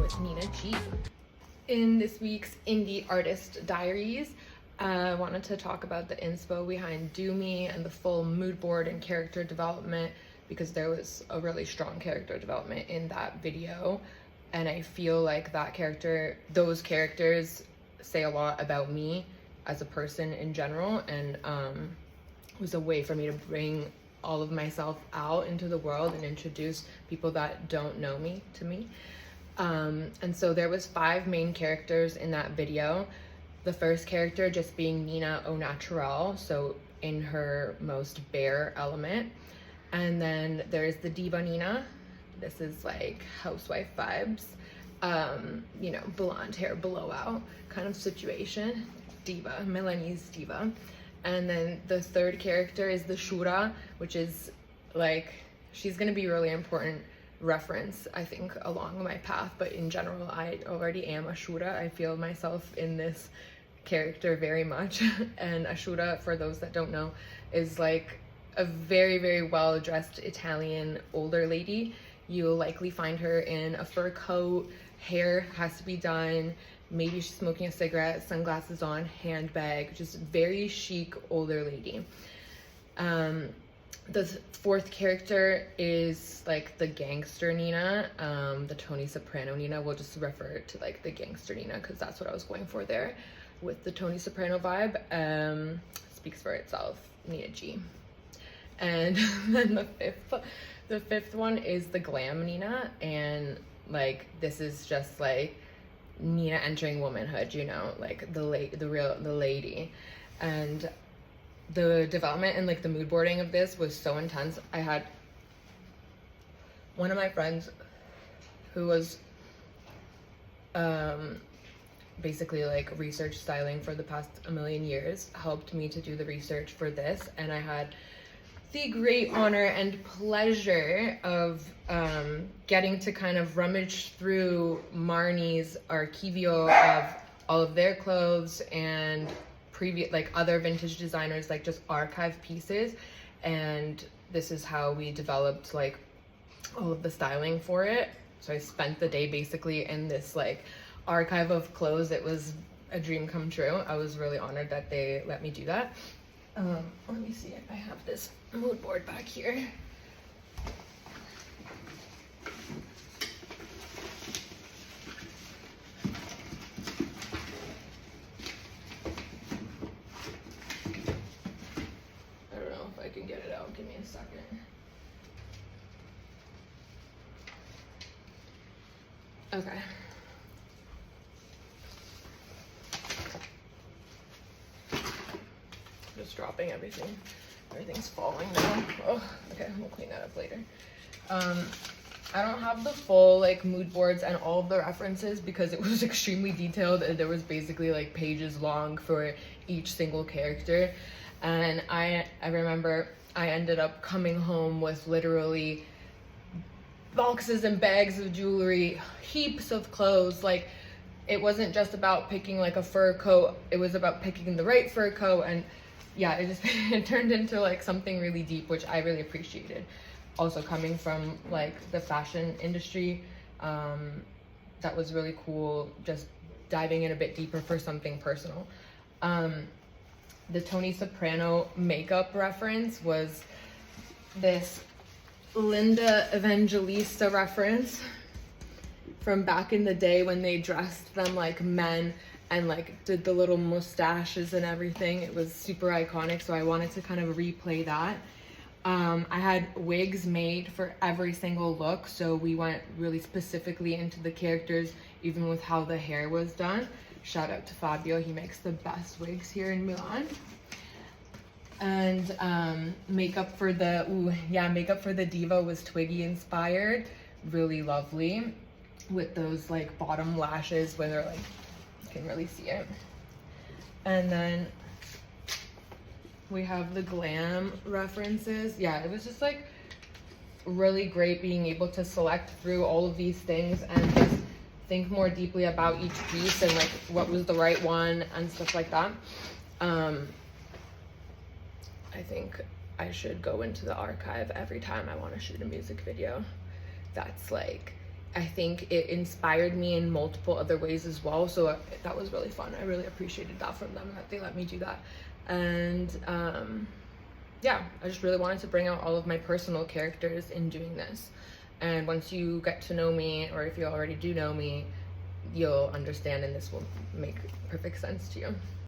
with Nina G. In this week's Indie Artist Diaries, I wanted to talk about the inspo behind Do Me and the full mood board and character development, because there was a really strong character development in that video, and I feel like those characters say a lot about me as a person in general, and was a way for me to bring all of myself out into the world and introduce people that don't know me to me. And so there was 5 main characters in that video. The first character just being Nina au naturel, so in her most bare element. And then there's the diva Nina. This is like housewife vibes, you know, blonde hair blowout kind of situation. Diva, Milanese diva. And then the third character is the Shura, which is like, she's gonna be really important reference, I think, along my path, but in general, I already am a Shura. I feel myself in this character very much. And a Shura, for those that don't know, is like a very, very well-dressed Italian older lady. You'll likely find her in a fur coat, hair has to be done, maybe she's smoking a cigarette, sunglasses on, handbag, just very chic older lady. The fourth character is like the gangster Nina, the Tony Soprano Nina. We'll just refer to like the gangster Nina because that's what I was going for there with the Tony Soprano vibe. Speaks for itself, Nina G. And then the fifth one is the glam Nina, and like this is just like Nina entering womanhood, you know, like the lady. And the development and like the mood boarding of this was so intense. I had one of my friends who was basically like research styling for the past 1,000,000 years, helped me to do the research for this, and I had the great honor and pleasure of getting to kind of rummage through Marnie's archivio of all of their clothes and previous, like other vintage designers, like just archive pieces. And this is how we developed like all of the styling for it. So I spent the day basically in this like archive of clothes. It was a dream come true. I was really honored that they let me do that. Let me see, I have this mood board back here. I don't know if I can get it out. Give me a second. Okay. Just dropping everything. Everything's falling now. Oh, okay, we'll clean that up later. I don't have the full like mood boards and all of the references because it was extremely detailed, and there was basically like pages long for each single character. And I remember I ended up coming home with literally boxes and bags of jewelry, heaps of clothes. Like, it wasn't just about picking like a fur coat, it was about picking the right fur coat. And yeah, it turned into like something really deep, which I really appreciated. Also coming from like the fashion industry, that was really cool, just diving in a bit deeper for something personal. The Tony Soprano makeup reference was this Linda Evangelista reference from back in the day when they dressed them like men and like did the little mustaches and everything. It was super iconic, so I wanted to kind of replay that. I had wigs made for every single look, so we went really specifically into the characters, even with how the hair was done. Shout out to Fabio, he makes the best wigs here in Milan. And makeup for the diva was Twiggy inspired, really lovely, with those like bottom lashes where they're like, you can really see it. And then we have the glam references. Yeah, it was just like really great being able to select through all of these things and just think more deeply about each piece and like what was the right one and stuff like that. I think I should go into the archive every time I want to shoot a music video. That's like I think it inspired me in multiple other ways as well. So that was really fun. I really appreciated that from them, that they let me do that. And yeah, I just really wanted to bring out all of my personal characters in doing this. And once you get to know me, or if you already do know me, you'll understand, and this will make perfect sense to you.